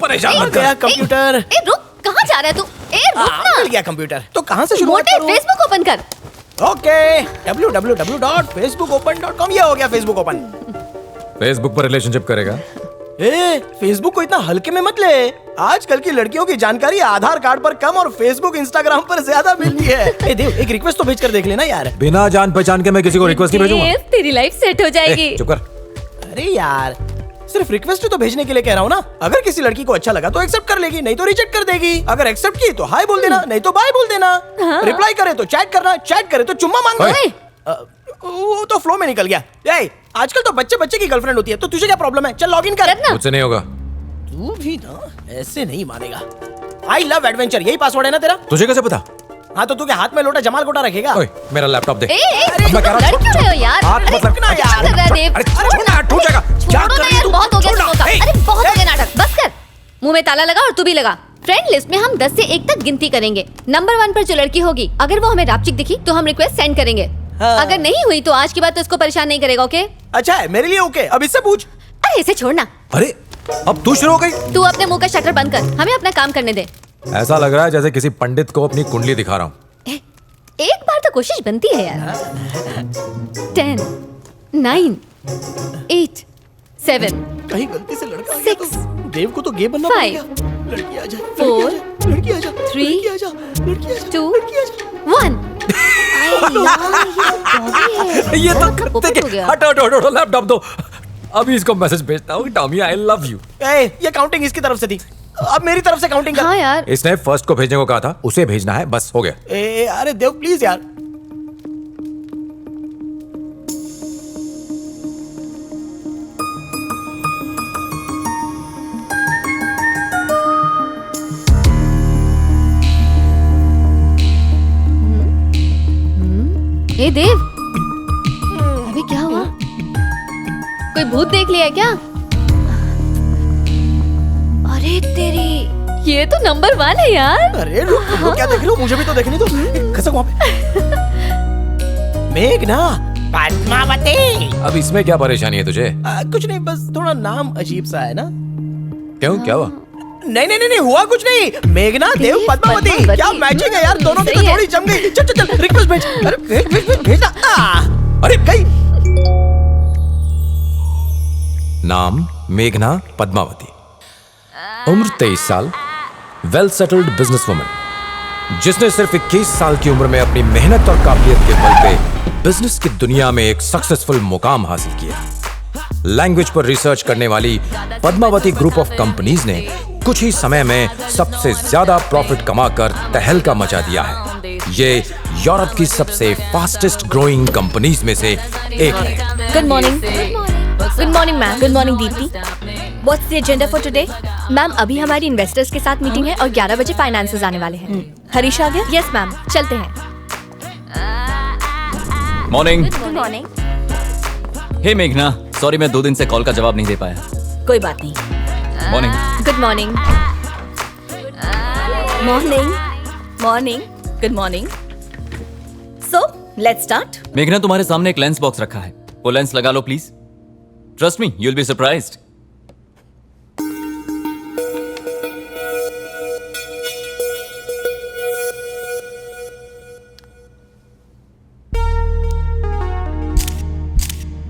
परेशान मत गया कर। कंप्यूटर। ए रुक, कहाँ जा रहा है तू? ए रुक ना। मिल गया कंप्यूटर। तो कहाँ से शुरुआत मोटे करूं? फेसबुक ओपन कर। Okay, www.facebookopen.com। ये हो गया फेसबुक ओपन। फेसबुक पर रिलेशनशिप करेगा? ए, फेसबुक को इतना हल्के में मत ले। आजकल की लड़कियों की जानकारी आधार कार्ड पर कम और फेसबुक इंस्टाग्राम पर ज्यादा मिलती है। ए देव, एक रिक्वेस्ट तो भेज कर देख लेना यार। बिना जान पहचान के मैं किसी को रिक्वेस्ट नहीं भेजूंगा। देव, तेरी लाइफ सेट हो जाएगी। चुप कर। अरे यार, सिर्फ रिक्वेस्ट तो भेजने के लिए कह रहा हूँ ना। अगर किसी लड़की को अच्छा लगा तो एक्सेप्ट कर लेगी, नहीं तो रिजेक्ट कर देगी। अगर एक्सेप्ट की तो हाय बोल देना, नहीं तो बाय बोल देना। रिप्लाई करे तो चैट करना, चैट करे तो चुम्मा मांगना। वो तो फ्लो में निकल गया। ए, आजकल तो बच्चे बच्चे की गर्लफ्रेंड होती है, तो तुझे क्या प्रॉब्लम है? चल लॉगिन कर। मुझसे नहीं होगा। तू भी ना ऐसे नहीं मानेगा। आई लव एडवेंचर, यही पासवर्ड है ना तेरा? तुझे कैसे पता? हाँ तो तू के हाथ में लोटा जमाल गोटा रखेगा? ओए, मेरा लैपटॉप दे। ए, मैं कह रहा हूं, लड़ क्यों रहे हो यार? हाथ मत रख। ना यार। क्या कर रहा है देव? अरे छोड़ ना, टूट जाएगा। क्या छोड़ो कर ना रही है यार, तू? बहुत हो गया छोड़ ना। तुमों का। ए, अरे बहुत हो गया नाटक, बस कर। मुंह में ताला लगा और तू भी लगा। फ्रेंड लिस्ट में हम 10 से 1 तक गिनती करेंगे। नंबर 1 पर जो लड़की होगी, अगर वो हमें रापचिक दिखी तो हम रिक्वेस्ट सेंड करेंगे। अगर नहीं हुई तो आज की बात तो इसको परेशान नहीं करेगा, ओके? अच्छा है, मेरे लिए ओके। अब इससे पूछ। अरे इसे छोड़ना। अरे अब तू शुरू हो गई। तू अपने मुंह का शटर बंद कर, हमें अपना काम करने दे। ऐसा लग रहा है जैसे किसी पंडित को अपनी कुंडली दिखा रहा हूँ। एक बार तो कोशिश बनती है यार। 10, 9, 8, 7, कहीं गलती से लड़का आ गया तो 6, देव को तो गे बनना 5, पड़ेगा। लड़की आ जा, 4, लड़की आ जा, 3, लड़की आ जा, लड़की आ जा, 2, लड़की आ जा। 1। ये तो करते के हटो हटो हटो, लैपटॉप दो। अभी इसको मैसेज भेजता हूँ, टॉमी आई लव यू। ए, ये काउंटिंग इसकी तरफ से थी, अब मेरी तरफ से काउंटिंग कर। हाँ यार, इसने फर्स्ट को भेजने को कहा था, उसे भेजना है, बस हो गया। ए, अरे देव प्लीज यार। ए देव, अभी क्या हुआ? कोई भूत देख लिया है क्या? अरे तेरी, ये तो नंबर 1 है यार। अरे रुक, क्या देख रहे हो? मुझे भी तो देखने दो। खसक वहाँ पे। मेघना, पद्मावती। अब इसमें क्या परेशानी है तुझे? कुछ नहीं, बस थोड़ा नाम अजीब सा है ना। क्यों, क्या हुआ? नहीं नहीं नहीं, हुआ कुछ नहीं। मेघना, देव, पद्मावती, क्या मैचिंग है यार। दोनों की तो जोड़ी जम गई। चल चल चल, रिक्वेस्ट भेज। अरे भेज भेज भेज, भेज ना। अरे गई। नाम मेघना पद्मावती, उम्र 23 साल, वेल सेटल्ड बिजनेस वुमन, जिसने सिर्फ 21 साल की उम्र में अपनी मेहनत और काबिलियत के बल पे बिजनेस की दुनिया में एक सक्सेसफुल मुकाम हासिल किया। लैंग्वेज पर रिसर्च करने वाली पद्मावती ग्रुप ऑफ कंपनीज ने कुछ ही समय में सबसे ज्यादा प्रॉफिट कमाकर तहलका मचा दिया है। ये यूरोप की सबसे फास्टेस्ट ग्रोइंग कंपनीज में से एक है। Good morning. Good morning ma'am. Good morning Deepti. What's the agenda for today? Ma'am अभी हमारी इन्वेस्टर्स के साथ मीटिंग है और 11 बजे फाइनेंसेस आने वाले हैं। हरीश आ गया? यस मैम, चलते हैं। मॉर्निंग। Good morning. हे मेघना, सॉरी मैं 2 दिन से कॉल का जवाब नहीं दे पाया। कोई बात नहीं। Morning. Good morning. Morning morning good morning. So let's start. मेघना, तुम्हारे सामने एक लेंस बॉक्स रखा है, वो लेंस लगा लो please. Trust me, you will be surprised.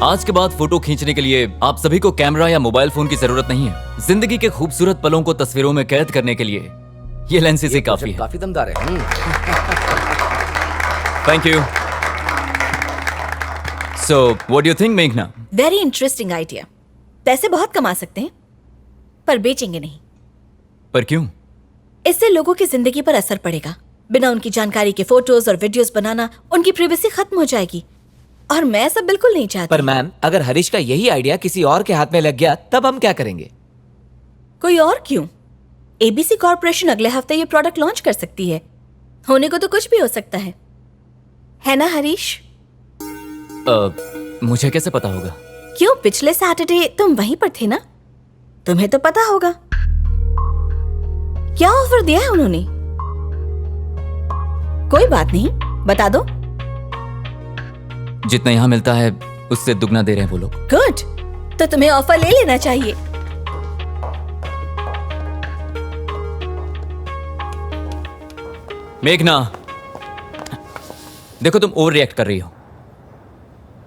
आज के बाद फोटो खींचने के लिए आप सभी को कैमरा या मोबाइल फोन की जरूरत नहीं है। जिंदगी के खूबसूरत पलों को तस्वीरों में कैद करने के लिए ये लेंस से काफी है। काफी दमदार है। Thank you. So what do you think मेघना? Very interesting idea. पैसे बहुत कमा सकते हैं पर बेचेंगे नहीं। पर क्यों? इससे लोगों की जिंदगी पर असर पड़ेगा। बिना उनकी जानकारी के फोटोज और वीडियोस बनाना, उनकी प्राइवेसी खत्म हो जाएगी और मैं ऐसा बिल्कुल नहीं चाहती। पर मैम, अगर हरीश का यही आइडिया किसी और के हाथ में लग गया तब हम क्या करेंगे? कोई और क्यों? एबीसी कॉर्पोरेशन अगले हफ्ते ये प्रोडक्ट लॉन्च कर सकती है। होने को तो कुछ भी हो सकता है ना हरीश? मुझे कैसे पता होगा? क्यों, पिछले सैटरडे तुम वहीं पर थे ना, तुम्हें तो पता होगा। क्या ऑफर दिया है उन्होंने? कोई बात नहीं, बता दो। जितना यहाँ मिलता है उससे दुगना दे रहे हैं वो लोग। गुड, तो तुम्हें ऑफर ले लेना चाहिए। मेघना, देखो तुम ओवर रिएक्ट कर रही हो।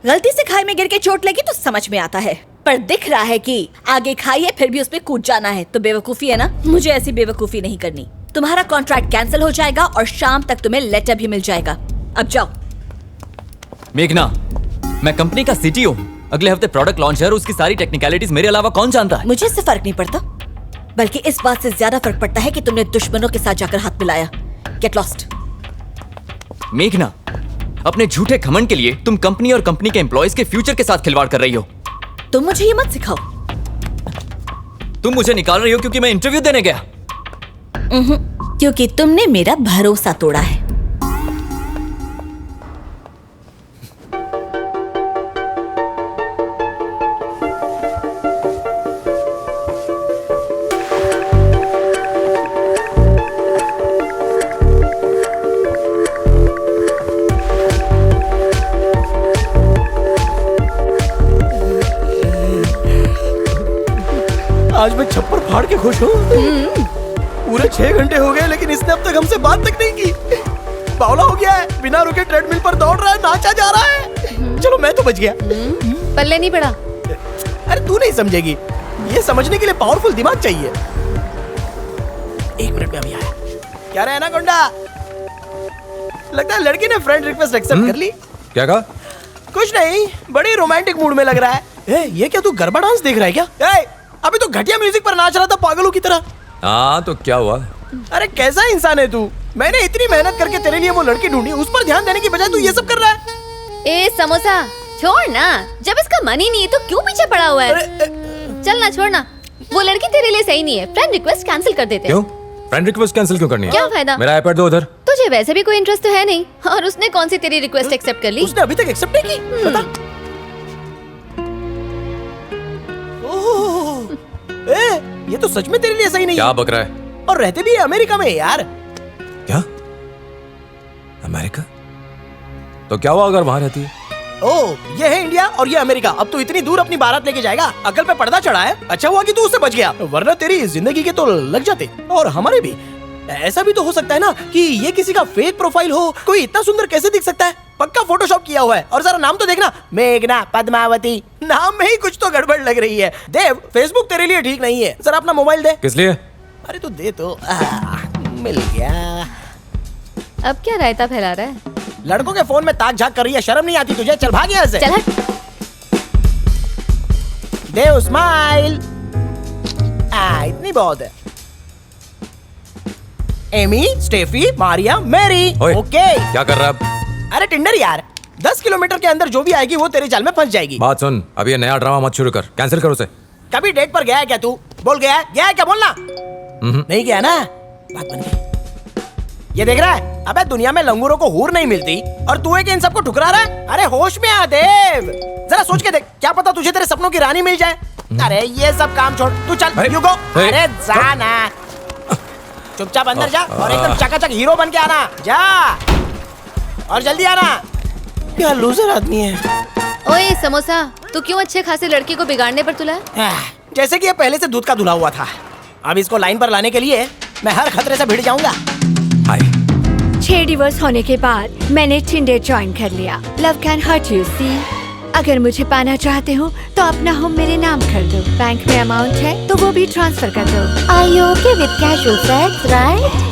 गलती से खाई में गिर के चोट लगी तो समझ में आता है, पर दिख रहा है कि आगे खाई है फिर भी उस पे कूद जाना है, तो बेवकूफी है ना। मुझे ऐसी बेवकूफी नहीं करनी। तुम्हारा कॉन्ट्रैक्ट कैंसिल हो जाएगा और शाम तक तुम्हें लेटर भी मिल जाएगा। अब जाओ। मेघना, मैं कंपनी का सीटीओ हूं। अगले हफ्ते प्रोडक्ट लॉन्च है और उसकी सारी टेक्निकलिटीज मेरे अलावा कौन जानता है? मुझे इससे फर्क नहीं पड़ता, बल्कि इस बात से ज्यादा फर्क पड़ता है कि तुमने दुश्मनों के साथ जाकर हाथ मिलाया। Get lost. मेघना, अपने झूठे घमंड के लिए तुम कंपनी और कंपनी के एम्प्लॉयज के फ्यूचर के साथ खिलवाड़ कर रही हो। तुम मुझे ये मत सिखाओ। तुम मुझे निकाल रही हो क्योंकि मैं इंटरव्यू देने गया। क्योंकि तुमने मेरा भरोसा तोड़ा है। आज मैं छप्पर फाड़ के खुश हूँ। पूरे 6 घंटे हो गए लेकिन इसने अब तक हमसे बात तक नहीं की। बावला हो गया है, बिना रुके ट्रेडमिल पर दौड़ रहा है, नाचा जा रहा है। चलो मैं तो बच गया। पल्ले नहीं पड़ा। अरे तू नहीं समझेगी, ये समझने के लिए पावरफुल दिमाग चाहिए। 1 मिनट में अभी आया। क्या रहा है ना गुंडा? लगता है लड़की ने फ्रेंड रिक्वेस्ट एक्सेप्ट कर ली। क्या कहा? कुछ नहीं, बड़ी रोमांटिक मूड में लग रहा है। ये क्या तू गरबा डांस देख रहा है क्या? अभी तो घटिया म्यूजिक पर नाच रहा था पागलों की तरह। हाँ तो क्या हुआ? अरे कैसा इंसान है तू? मैंने इतनी मेहनत करके तेरे लिए वो लड़की ढूंढी, उस पर ध्यान देने की बजाय तू ये सब कर रहा है। ए समोसा छोड़ ना, जब इसका मन ही नहीं है तो क्यों पीछे पड़ा हुआ है? चल ना, छोड़ ना। वो लड़की तेरे लिए सही नहीं है। फ्रेंड रिक्वेस्ट कैंसिल कर देते। क्यों? फ्रेंड रिक्वेस्ट कैंसिल क्यों करनी है? क्या फायदा? मेरा आईपैड दो उधर। तुझे वैसे भी कोई इंटरेस्ट तो है नहीं, और उसने कौन सी तेरी रिक्वेस्ट एक्सेप्ट कर ली? उसने अभी तक एक्सेप्ट नहीं की। बता। ये तो सच में तेरे लिए सही नहीं क्या है। बक रहा है? और रहते भी अमेरिका में यार। क्या? अमेरिका? तो क्या हुआ अगर वहां रहती है? ओह, ये है इंडिया और ये अमेरिका। अब तो इतनी दूर अपनी बारात लेके जाएगा, अकल पे पर्दा चढ़ा है। अच्छा हुआ कि तू उससे बच गया, वरना तेरी जिंदगी के तो लग जाते, और हमारे भी। ऐसा भी तो हो सकता है ना कि ये किसी का फेक प्रोफाइल हो। कोई इतना सुंदर कैसे दिख सकता है? पक्का फोटोशॉप किया हुआ है। और जरा नाम तो देखना, मेघना पद्मावती। नाम में ही कुछ तो गड़बड़ लग रही है। देव, फेसबुक तेरे लिए ठीक नहीं है। जरा अपना मोबाइल दे। किस लिए? अरे तो दे तो। मिल गया। अब क्या रायता फैला रहा है? लड़कों के फोन में ताक झाक कर रही है, शर्म नहीं आती तुझे? चल भाग यहाँ से। चल हट। देव स्माइल। इतनी बहुत है। Amy, Steffi, Maria, Mary. ओए, ओके। क्या कर रहा है अब? अरे टिंडर यार, 10 किलोमीटर के अंदर जो भी आएगी वो तेरे जाल में फंस जाएगी। बात सुन, अब ये नया ड्रामा मत शुरू कर, कैंसिल कर उसे। कभी डेट पर गया है क्या तू? बोल गया है? गया है क्या? बोलना। नहीं गया ना? बात बन गई। ये देख रहा है? अबे दुनिया में लंगूरों को हूर नहीं मिलती और तू एक इन सबको ठुकरा रहा है। अरे होश में आ देव, जरा सोच के देख, क्या पता तुझे तेरे सपनों की रानी मिल जाए। अरे ये सब काम छोड़, तू चल, यू गो। अरे जा ना, चुपचाप अंदर जा और एकदम चकाचक हीरो बन के आना। जा और जल्दी आना। क्या लूजर आदमी है। ओए समोसा, तू क्यों अच्छे खासे लड़की को बिगाड़ने पर तुला है? जैसे कि ये पहले से दूध का धुला हुआ था। अब इसको लाइन पर लाने के लिए मैं हर खतरे से भिड़ जाऊंगा। हाय। 6 डिवोर्स होने के बाद मैंने टिंडर ज्वाइन कर लिया। Love can hurt you see. अगर मुझे पाना चाहते हो तो अपना होम मेरे नाम कर दो। बैंक में अमाउंट है तो वो भी ट्रांसफर कर दो। Are you okay with casual sex, right?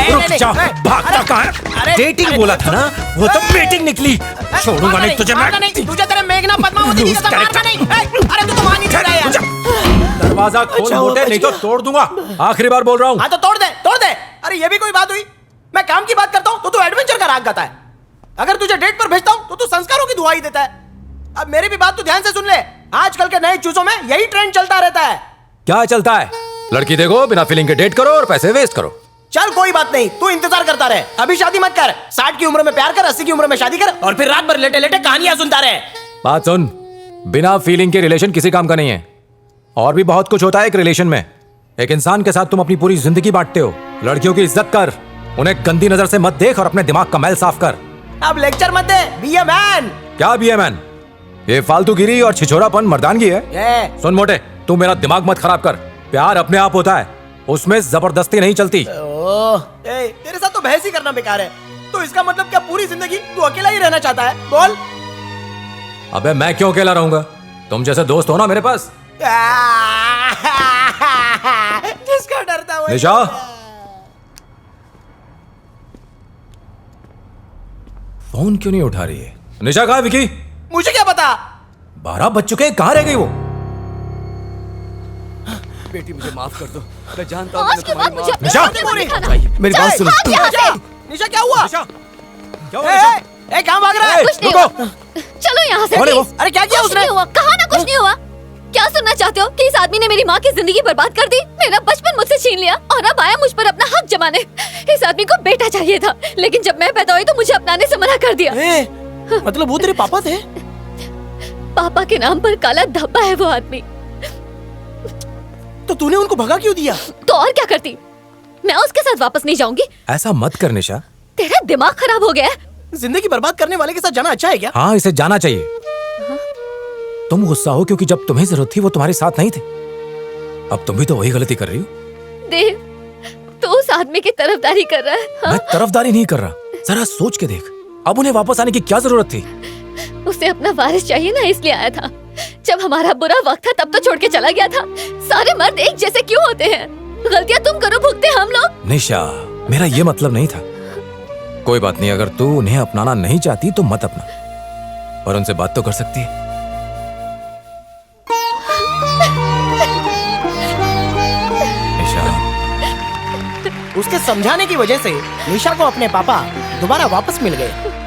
रुक जा, भागता कहाँ है? डेटिंग बोला था ना, वो तो मीटिंग निकली। छोड़ूंगा नहीं तुझे मैं। तुझे तेरे मेघना पद्मावती की कसम मारना नहीं। अरे तू तो मान नहीं रहा यार। दरवाजा खोल मोटे, नहीं तो तोड़ दूंगा। आखिरी बार बोल रहा हूँ। हाँ तो तोड़ दे, तोड़ दे। अरे ये भी कोई बात हुई? मैं काम की बात करता हूँ तो तू एडवेंचर का राग गाता है। अगर तुझे डेट पर भेजता हूँ तो तू संस्कारों की दुहाई देता है। अब मेरी भी बात तू ध्यान से सुन ले। आजकल के नए चूसों में यही ट्रेंड चलता रहता है। क्या चलता है? लड़की देखो, बिना फीलिंग के डेट करो और पैसे वेस्ट करो। चल कोई बात नहीं, तू इंतजार करता रहे। अभी शादी मत कर। 60 की उम्र में प्यार कर, 80 की उम्र में शादी कर और फिर रात भर लेटे लेटे कहानियां सुनता रहे। बात सुन, बिना फीलिंग के रिलेशन किसी काम का नहीं है। और भी बहुत कुछ होता है एक रिलेशन में। एक इंसान के साथ तुम अपनी पूरी जिंदगी बांटते हो। लड़कियों की इज्जत कर, उन्हें गंदी नजर से मत देख और अपने दिमाग का मैल साफ कर। अब लेक्चर मत दे, बी अ मैन। क्या बी अ मैन? ये फालतूगिरी और छिछोरापन मर्दानगी है। ये सुन मोटे, तू मेरा दिमाग मत खराब कर। प्यार अपने आप होता है, उसमें जबरदस्ती नहीं चलती। ओह, तेरे साथ तो बहस ही करना बेकार है। तो इसका मतलब क्या पूरी जिंदगी तू अकेला ही रहना चाहता है? बोल। अबे मैं क्यों अकेला रहूंगा? तुम जैसे दोस्त हो ना मेरे पास। जिसका डरता है निशा, फोन क्यों नहीं उठा रही है? निशा कहाँ है विकी? मुझे क्या पता? 12 बज चुके हैं, कहाँ रह गई वो? बेटी मुझे माफ कर दो, मैं जानता हूँ आज मैंने के बाद तुम्हारी मुझे माफ अपने निशा! सामने मत दिखाना। मेरी बात सुनो। भाग यहाँ से। निशा क्या हुआ? निशा, क्या हुआ निशा? कहाँ भाग रहा है? कुछ नहीं रुको। हुआ। चलो यहाँ से कौन है वो? please। अरे क्या किया कुछ उसने? नहीं हुआ, कहा ना कुछ नहीं हुआ। क्या सुनना चाहते हो कि इस आदमी ने मेरी माँ की जिंदगी बर्बाद कर दी, मेरा बचपन मुझसे छीन लिया और अब आया मुझ पर अपना हक जमाने। इस आदमी को बेटा चाहिए था, लेकिन जब मैं पैदा हुई तो मुझे अपनाने से मना कर दिया। मतलब वो तेरे पापा थे? पापा के नाम पर काला धब्बा है वो आदमी। तो तूने उनको भगा क्यों दिया? तो और क्या करती? मैं उसके साथ वापस नहीं जाऊंगी। ऐसा मत कर निशा। तेरा दिमाग खराब हो गया है। जिंदगी बर्बाद करने वाले के साथ जाना अच्छा है क्या? हाँ, इसे जाना चाहिए। तुम गुस्सा हो क्योंकि जब तुम्हें जरूरत थी वो तुम्हारे साथ नहीं थे। अब तुम भी तो वही गलती कर रही हो। देव, तो उस आदमी की तरफदारी कर रहा है हाँ? मैं तरफदारी नहीं कर रहा, जरा सोच के देख, अब उन्हें वापस आने की क्या जरूरत थी? उसे अपना वारिस चाहिए ना, इसलिए आया था। जब हमारा बुरा वक्त था तब तो छोड़ के चला गया था। सारे मर्द एक जैसे क्यों होते हैं? गलतियां तुम करो, भुगते हम लोग। निशा, मेरा ये मतलब नहीं था। कोई बात नहीं, अगर तू उन्हें अपनाना नहीं चाहती तो मत अपना, और उनसे बात तो कर सकती है। निशा, उसके समझाने की वजह से निशा को अपने पापा दोबारा वापस मिल गए।